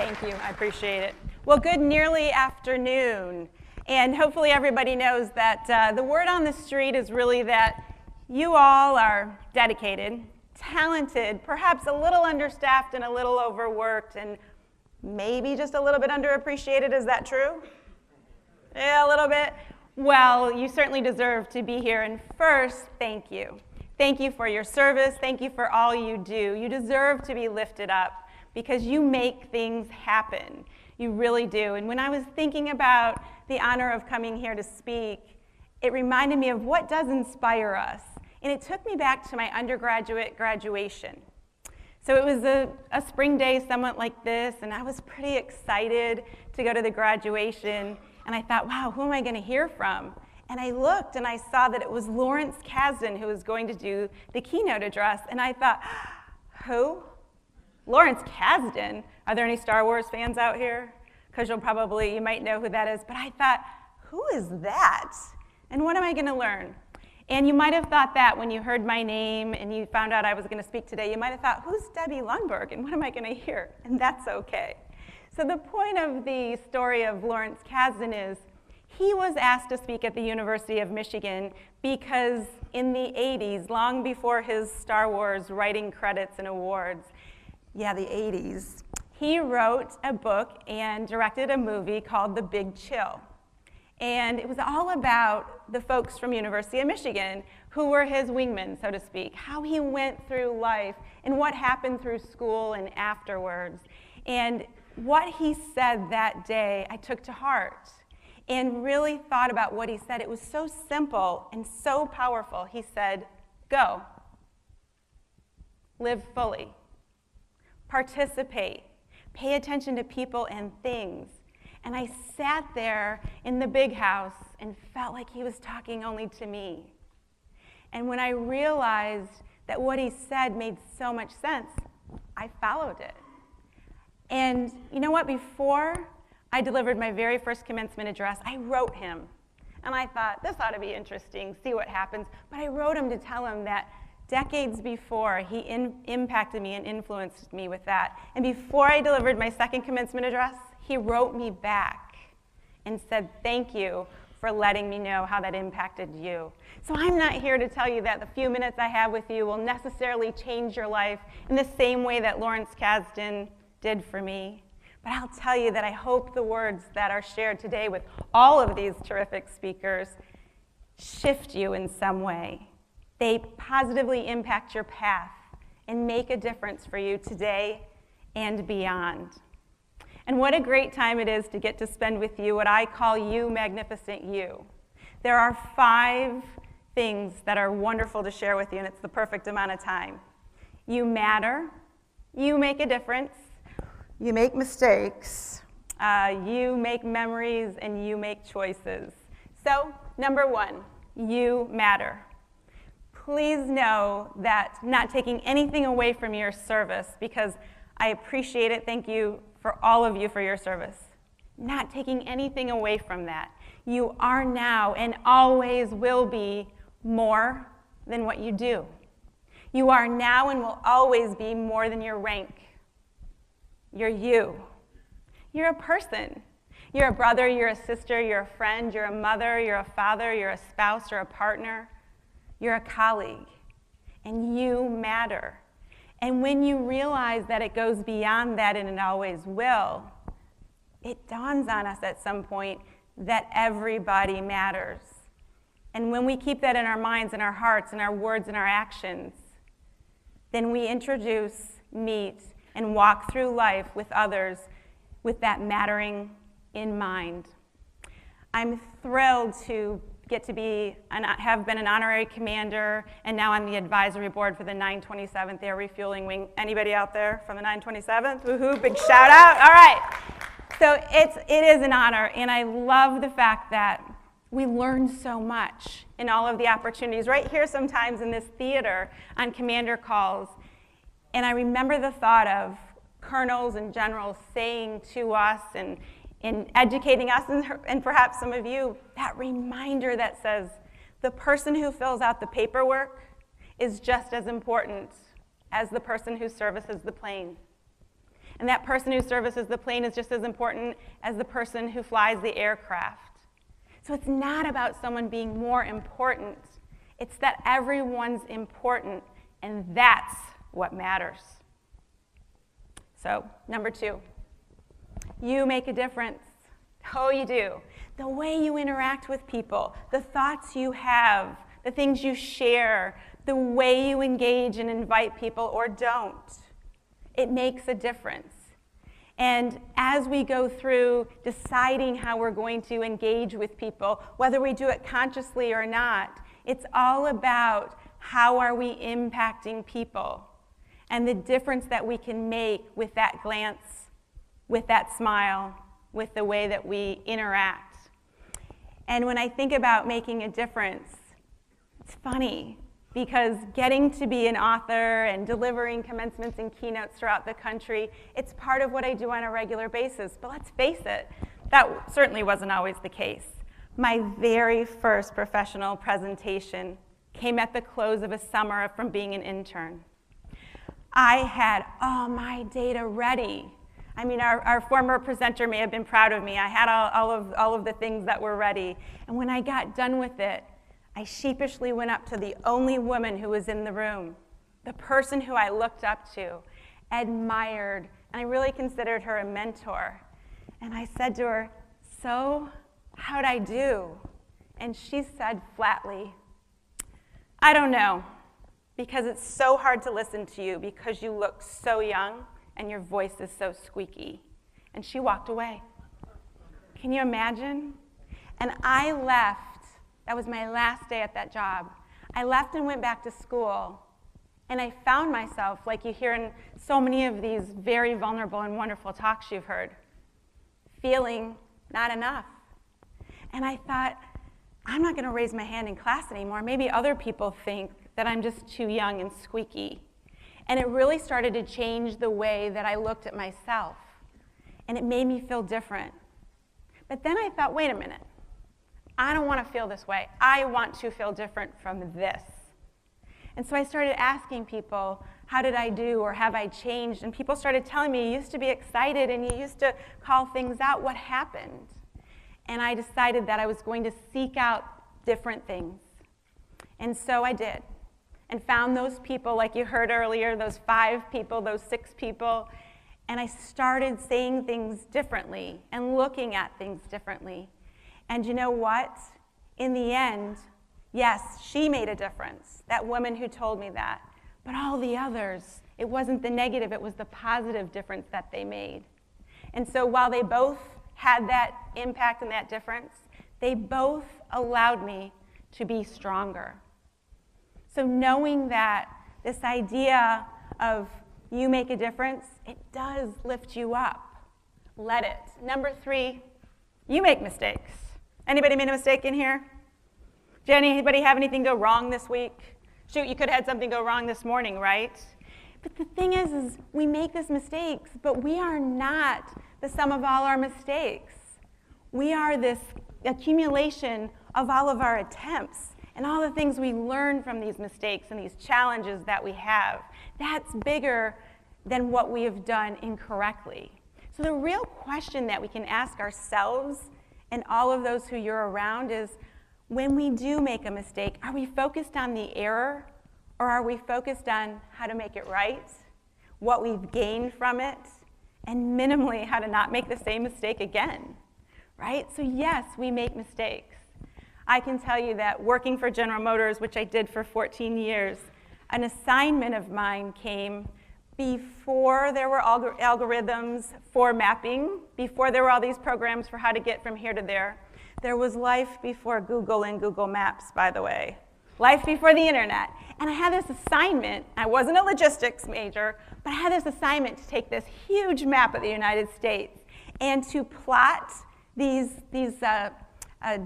Thank you. I appreciate it. Well, good nearly afternoon. And hopefully everybody knows that the word on the street is really that you all are dedicated, talented, perhaps a little understaffed and a little overworked, and maybe just a little bit underappreciated. Is that true? Yeah, a little bit. Well, you certainly deserve to be here. And first, thank you. Thank you for your service. Thank you for all you do. You deserve to be lifted up because you make things happen. You really do. And when I was thinking about the honor of coming here to speak, it reminded me of what does inspire us. And it took me back to my undergraduate graduation. So it was a spring day somewhat like this, and I was pretty excited to go to the graduation. And I thought, wow, who am I going to hear from? And I looked and I saw that it was Lawrence Kasdan who was going to do the keynote address. And I thought, who? Lawrence Kasdan? Are there any Star Wars fans out here? Because you might know who that is. But I thought, who is that? And what am I going to learn? And you might have thought that when you heard my name and you found out I was going to speak today. You might have thought, who's Debbie Lundberg? And what am I going to hear? And that's okay. So the point of the story of Lawrence Kasdan is he was asked to speak at the University of Michigan because in the 80s, long before his Star Wars writing credits and awards, yeah, the 80s, he wrote a book and directed a movie called The Big Chill. And it was all about the folks from University of Michigan who were his wingmen, so to speak, how he went through life and what happened through school and afterwards. And what he said that day, I took to heart and really thought about what he said. It was so simple and so powerful. He said, go, live fully, participate, pay attention to people and things. And I sat there in the big house and felt like he was talking only to me. And when I realized that what he said made so much sense, I followed it. And you know what? Before I delivered my very first commencement address, I wrote him. And I thought, this ought to be interesting, see what happens. But I wrote him to tell him that decades before, he impacted me and influenced me with that. And before I delivered my second commencement address, he wrote me back and said, thank you for letting me know how that impacted you. So I'm not here to tell you that the few minutes I have with you will necessarily change your life in the same way that Lawrence Kasdan did for me. But I'll tell you that I hope the words that are shared today with all of these terrific speakers shift you in some way. They positively impact your path and make a difference for you today and beyond. And what a great time it is to get to spend with you what I call you magnificent you. There are 5 things that are wonderful to share with you, and it's the perfect amount of time. You matter, you make a difference, you make mistakes, you make memories, and you make choices. So, number 1, you matter. Please know that not taking anything away from your service, because I appreciate it. Thank you for all of you for your service. Not taking anything away from that. You are now and always will be more than what you do. You are now and will always be more than your rank. You're you. You're a person. You're a brother, you're a sister, you're a friend, you're a mother, you're a father, you're a spouse, you're a partner, you're a colleague, and you matter. And when you realize that it goes beyond that, and it always will, it dawns on us at some point that everybody matters. And when we keep that in our minds and our hearts and our words and our actions, then we introduce, meet, and walk through life with others with that mattering in mind. I'm thrilled to get to be have been an honorary commander and now on the advisory board for the 927th Air Refueling Wing. Anybody out there from the 927th? Woohoo, big shout out. All right. So it is an honor, and I love the fact that we learn so much in all of the opportunities right here sometimes in this theater on commander calls. And I remember the thought of colonels and generals saying to us and in educating us, and perhaps some of you, that reminder that says the person who fills out the paperwork is just as important as the person who services the plane. And that person who services the plane is just as important as the person who flies the aircraft. So it's not about someone being more important. It's that everyone's important, and that's what matters. So, number 2, you make a difference. Oh, you do. The way you interact with people, the thoughts you have, the things you share, the way you engage and invite people or don't, it makes a difference. And as we go through deciding how we're going to engage with people, whether we do it consciously or not, it's all about how are we impacting people and the difference that we can make with that glance, with that smile, with the way that we interact. And when I think about making a difference, it's funny because getting to be an author and delivering commencements and keynotes throughout the country, it's part of what I do on a regular basis. But let's face it, that certainly wasn't always the case. My very first professional presentation came at the close of a summer from being an intern. I had all my data ready. I mean, our former presenter may have been proud of me. I had all of the things that were ready. And when I got done with it, I sheepishly went up to the only woman who was in the room, the person who I looked up to, admired, and I really considered her a mentor. And I said to her, "So, how'd I do?" And she said flatly, "I don't know, because it's so hard to listen to you because you look so young and your voice is so squeaky." And she walked away. Can you imagine? And I left. That was my last day at that job. I left and went back to school, and I found myself, like you hear in so many of these very vulnerable and wonderful talks you've heard, feeling not enough. And I thought, I'm not going to raise my hand in class anymore. Maybe other people think that I'm just too young and squeaky. And it really started to change the way that I looked at myself, and it made me feel different. But then I thought, wait a minute. I don't want to feel this way. I want to feel different from this. And so I started asking people, how did I do, or have I changed? And people started telling me, you used to be excited and you used to call things out. What happened? And I decided that I was going to seek out different things. And so I did, and found those people, like you heard earlier, those 5 people, those 6 people, and I started saying things differently and looking at things differently. And you know what? In the end, yes, she made a difference, that woman who told me that. But all the others, it wasn't the negative, it was the positive difference that they made. And so while they both had that impact and that difference, they both allowed me to be stronger. So knowing that this idea of you make a difference, it does lift you up. Let it. Number 3, you make mistakes. Anybody made a mistake in here? Did anybody have anything go wrong this week? Shoot, you could have had something go wrong this morning, right? But the thing is we make these mistakes, but we are not the sum of all our mistakes. We are this accumulation of all of our attempts and all the things we learn from these mistakes and these challenges that we have. That's bigger than what we have done incorrectly. So the real question that we can ask ourselves and all of those who you're around is, when we do make a mistake, are we focused on the error, or are we focused on how to make it right, what we've gained from it, and minimally how to not make the same mistake again, right? So yes, we make mistakes. I can tell you that working for General Motors, which I did for 14 years, an assignment of mine came before there were algorithms for mapping, before there were all these programs for how to get from here to there. There was life before Google and Google Maps, by the way. Life before the internet. And I had this assignment. I wasn't a logistics major, but I had this assignment to take this huge map of the United States and to plot these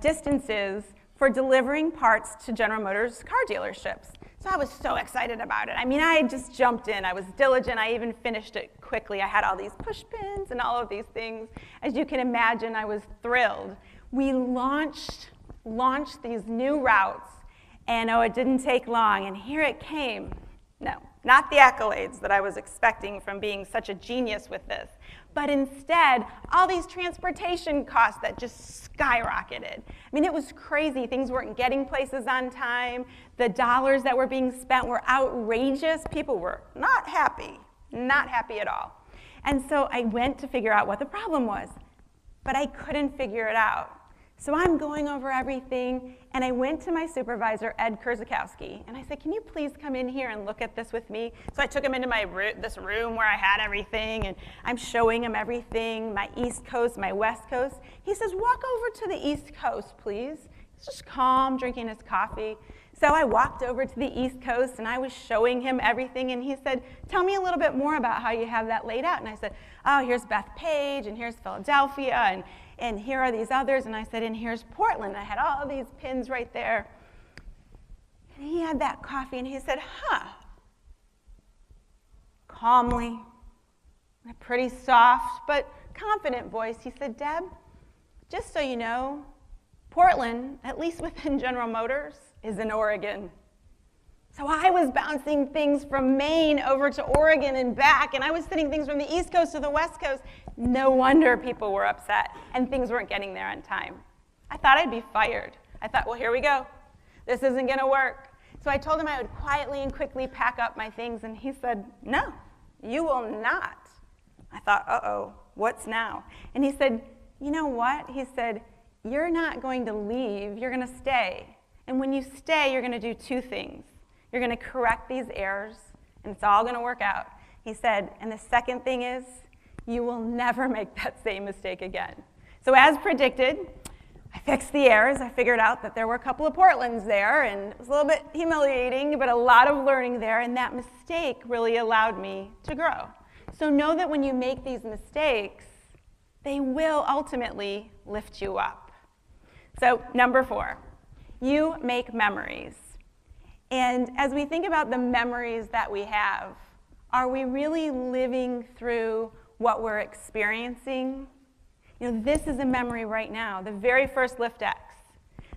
distances for delivering parts to General Motors car dealerships. So I was so excited about it. I mean, I just jumped in. I was diligent. I even finished it quickly. I had all these push pins and all of these things. As you can imagine, I was thrilled. We launched these new routes, and it didn't take long, and here it came. No, not the accolades that I was expecting from being such a genius with this, but instead, all these transportation costs that just skyrocketed. I mean, it was crazy. Things weren't getting places on time. The dollars that were being spent were outrageous. People were not happy at all. And so I went to figure out what the problem was, but I couldn't figure it out. So I'm going over everything, and I went to my supervisor, Ed Kurzakowski, and I said, can you please come in here and look at this with me? So I took him into this room where I had everything, and I'm showing him everything, my East Coast, my West Coast. He says, walk over to the East Coast, please. He's just calm, drinking his coffee. So I walked over to the East Coast, and I was showing him everything, and he said, tell me a little bit more about how you have that laid out. And I said, oh, here's Bethpage, and here's Philadelphia, and here are these others. And I said, and here's Portland. I had all these pins right there. And he had that coffee, and he said, calmly, in a pretty soft but confident voice, he said, Deb, just so you know, Portland, at least within General Motors, is in Oregon. So I was bouncing things from Maine over to Oregon and back, and I was sending things from the East Coast to the West Coast. No wonder people were upset, and things weren't getting there on time. I thought I'd be fired. I thought, well, here we go. This isn't going to work. So I told him I would quietly and quickly pack up my things, and he said, no, you will not. I thought, uh-oh, what's now? And he said, you know what? He said, you're not going to leave, you're going to stay. And when you stay, you're going to do two things. You're going to correct these errors, and it's all going to work out. He said, and the second thing is, you will never make that same mistake again. So as predicted, I fixed the errors. I figured out that there were a couple of Portlands there, and it was a little bit humiliating, but a lot of learning there, and that mistake really allowed me to grow. So know that when you make these mistakes, they will ultimately lift you up. So number 4, you make memories. And as we think about the memories that we have, are we really living through what we're experiencing? You know, this is a memory right now, the very first LIFTx.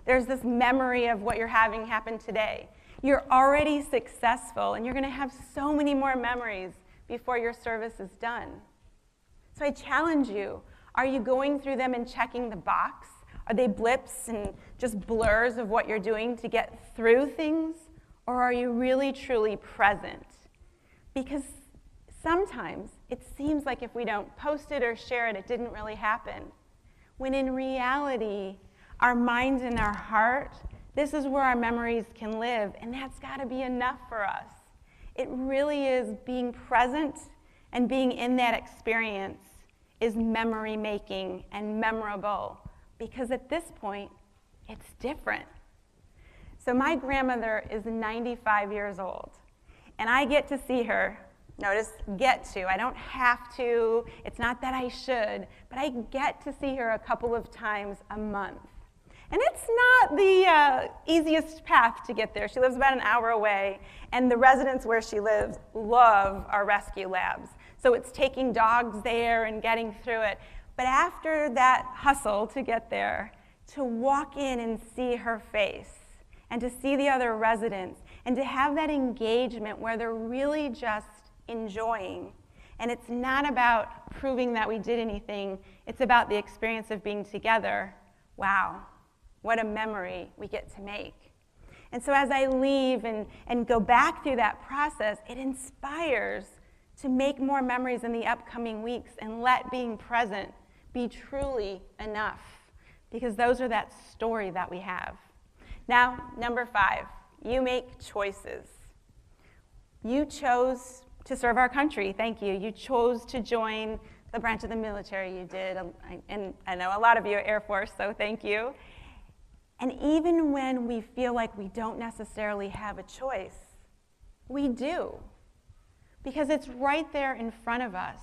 There's this memory of what you're having happen today. You're already successful, and you're going to have so many more memories before your service is done. So I challenge you, are you going through them and checking the box? Are they blips and just blurs of what you're doing to get through things? Or are you really, truly present? Because sometimes it seems like if we don't post it or share it, it didn't really happen. When in reality, our mind and our heart, this is where our memories can live, and that's got to be enough for us. It really is being present and being in that experience is memory making and memorable, because at this point, it's different. So my grandmother is 95 years old, and I get to see her. Notice, get to. I don't have to. It's not that I should, but I get to see her a couple of times a month. And it's not the easiest path to get there. She lives about an hour away, and the residents where she lives love our rescue labs. So it's taking dogs there and getting through it. But after that hustle to get there, to walk in and see her face, and to see the other residents, and to have that engagement where they're really just enjoying. And it's not about proving that we did anything, it's about the experience of being together. Wow, what a memory we get to make. And so as I leave and go back through that process, it inspires to make more memories in the upcoming weeks and let being present be truly enough, because those are that story that we have. Now, number 5, you make choices. You chose to serve our country, thank you. You chose to join the branch of the military you did, and I know a lot of you are Air Force, so thank you. And even when we feel like we don't necessarily have a choice, we do, because it's right there in front of us.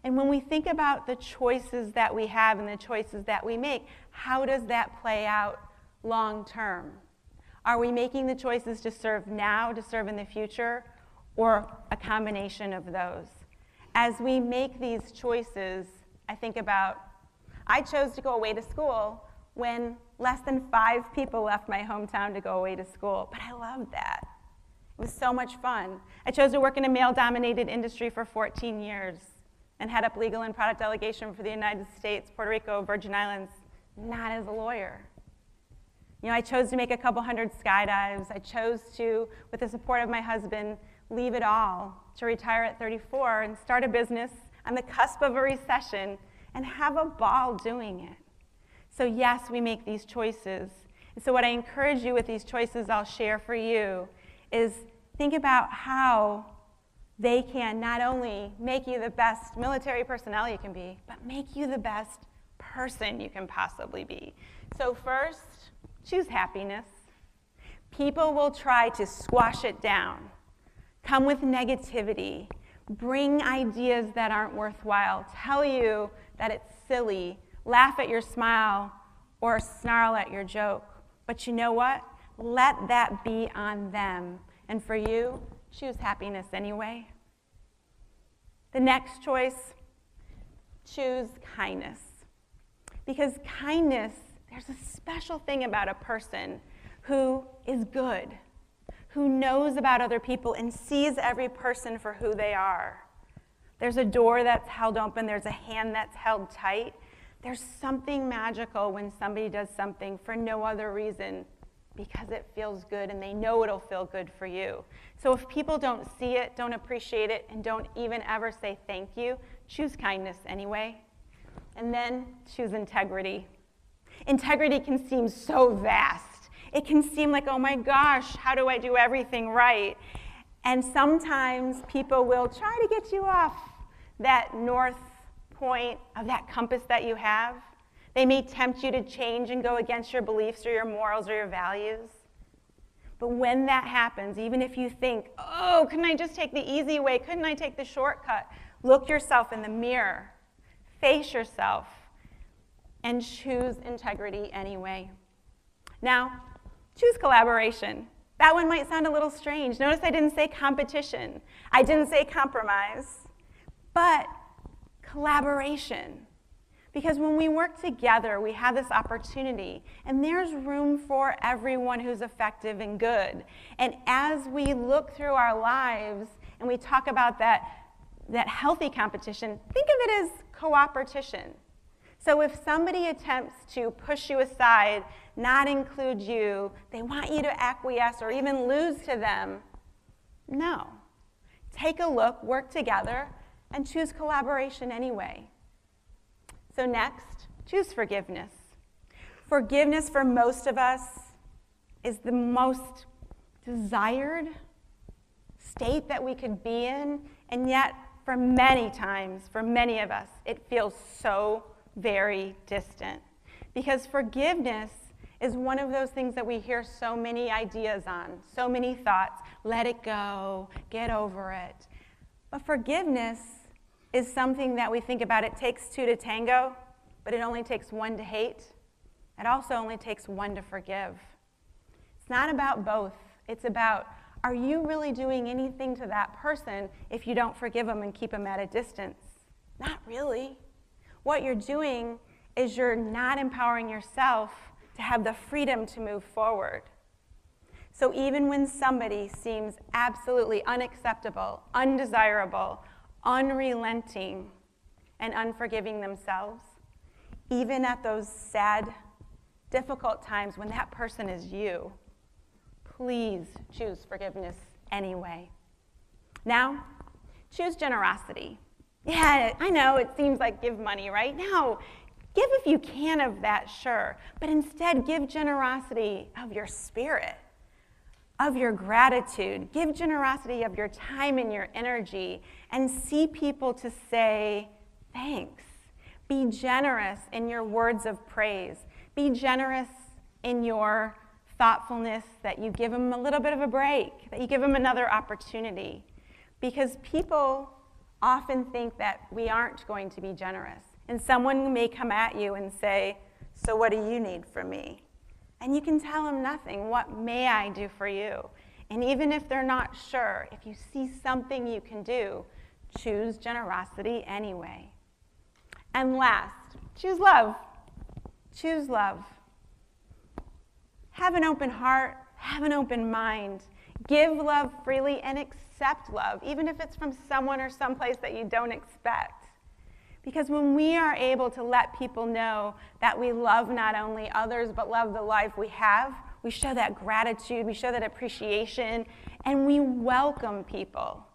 And when we think about the choices that we have and the choices that we make, how does that play out long term? Are we making the choices to serve now, to serve in the future, or a combination of those? As we make these choices, I think about, I chose to go away to school when less than 5 people left my hometown to go away to school, but I loved that. It was so much fun. I chose to work in a male-dominated industry for 14 years and head up legal and product delegation for the United States, Puerto Rico, Virgin Islands, not as a lawyer. You know, I chose to make a couple hundred skydives. I chose to, with the support of my husband, leave it all to retire at 34 and start a business on the cusp of a recession and have a ball doing it. So yes, we make these choices. And so what I encourage you with these choices I'll share for you is think about how they can not only make you the best military personnel you can be, but make you the best person you can possibly be. So first, choose happiness. People will try to squash it down, come with negativity, bring ideas that aren't worthwhile, tell you that it's silly, laugh at your smile, or snarl at your joke. But you know what? Let that be on them. And for you, choose happiness anyway. The next choice, choose kindness. Because kindness, there's a special thing about a person who is good, who knows about other people and sees every person for who they are. There's a door that's held open, there's a hand that's held tight. There's something magical when somebody does something for no other reason because it feels good and they know it'll feel good for you. So if people don't see it, don't appreciate it, and don't even ever say thank you, choose kindness anyway. And then choose integrity. Integrity can seem so vast. It can seem like, oh my gosh, how do I do everything right? And sometimes people will try to get you off that north point of that compass that you have. They may tempt you to change and go against your beliefs or your morals or your values. But when that happens, even if you think, oh, couldn't I just take the easy way? Couldn't I take the shortcut? Look yourself in the mirror, face yourself, and choose integrity anyway. Now, choose collaboration. That one might sound a little strange. Notice I didn't say competition. I didn't say compromise, but collaboration. Because when we work together, we have this opportunity, and there's room for everyone who's effective and good. And as we look through our lives and we talk about that healthy competition, think of it as cooperation. So if somebody attempts to push you aside, not include you, they want you to acquiesce or even lose to them, no. Take a look, work together, and choose collaboration anyway. So next, choose forgiveness. Forgiveness for most of us is the most desired state that we could be in, and yet for many times, for many of us, it feels so very distant. Because forgiveness is one of those things that we hear so many ideas on, so many thoughts. Let it go, get over it. But forgiveness is something that we think about. It takes two to tango, but it only takes one to hate. It also only takes one to forgive. It's not about both. It's about, are you really doing anything to that person if you don't forgive them and keep them at a distance? Not really. What you're doing is you're not empowering yourself to have the freedom to move forward. So even when somebody seems absolutely unacceptable, undesirable, unrelenting, and unforgiving themselves, even at those sad, difficult times when that person is you, please choose forgiveness anyway. Now, choose generosity. Yeah, I know it seems like give money, right? No, give if you can of that, sure, but instead give generosity of your spirit, of your gratitude. Give generosity of your time and your energy, and see people to say thanks. Be generous in your words of praise. Be generous in your thoughtfulness, that you give them a little bit of a break, that you give them another opportunity. Because people often think that we aren't going to be generous. And someone may come at you and say, so what do you need from me? And you can tell them nothing. What may I do for you? And even if they're not sure, if you see something you can do, choose generosity anyway. And last, choose love. Choose love. Have an open heart, have an open mind. Give love freely and accept love, even if it's from someone or someplace that you don't expect. Because when we are able to let people know that we love not only others, but love the life we have, we show that gratitude, we show that appreciation, and we welcome people.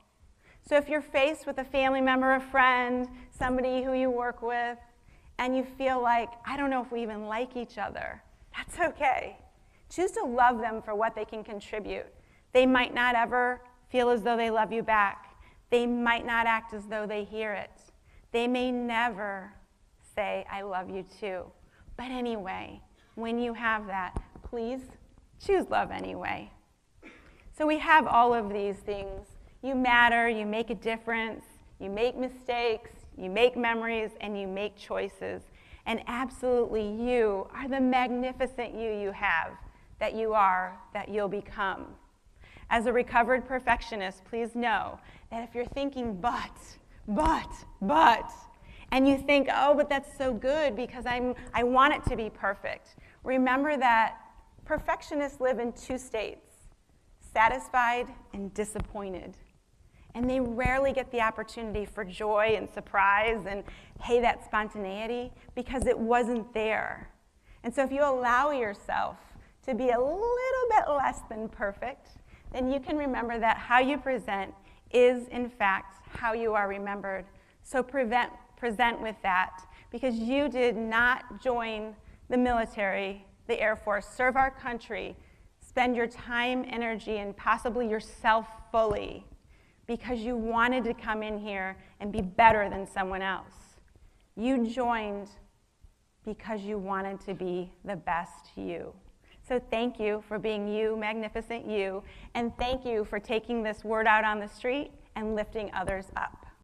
So if you're faced with a family member, a friend, somebody who you work with, and you feel like, I don't know if we even like each other, that's okay. Choose to love them for what they can contribute. They might not ever feel as though they love you back. They might not act as though they hear it. They may never say, I love you too. But anyway, when you have that, please choose love anyway. So we have all of these things. You matter, you make a difference, you make mistakes, you make memories, and you make choices. And absolutely you are the magnificent you have, that you are, that you'll become. As a recovered perfectionist, please know that if you're thinking but, and you think, oh, but that's so good because I want it to be perfect. Remember that perfectionists live in two states, satisfied and disappointed. And they rarely get the opportunity for joy and surprise and, hey, that spontaneity, because it wasn't there. And so if you allow yourself to be a little bit less than perfect, then you can remember that how you present is, in fact, how you are remembered. So present with that, because you did not join the military, the Air Force, serve our country, spend your time, energy, and possibly yourself fully because you wanted to come in here and be better than someone else. You joined because you wanted to be the best you. So thank you for being you, magnificent you, and thank you for taking this word out on the street and lifting others up.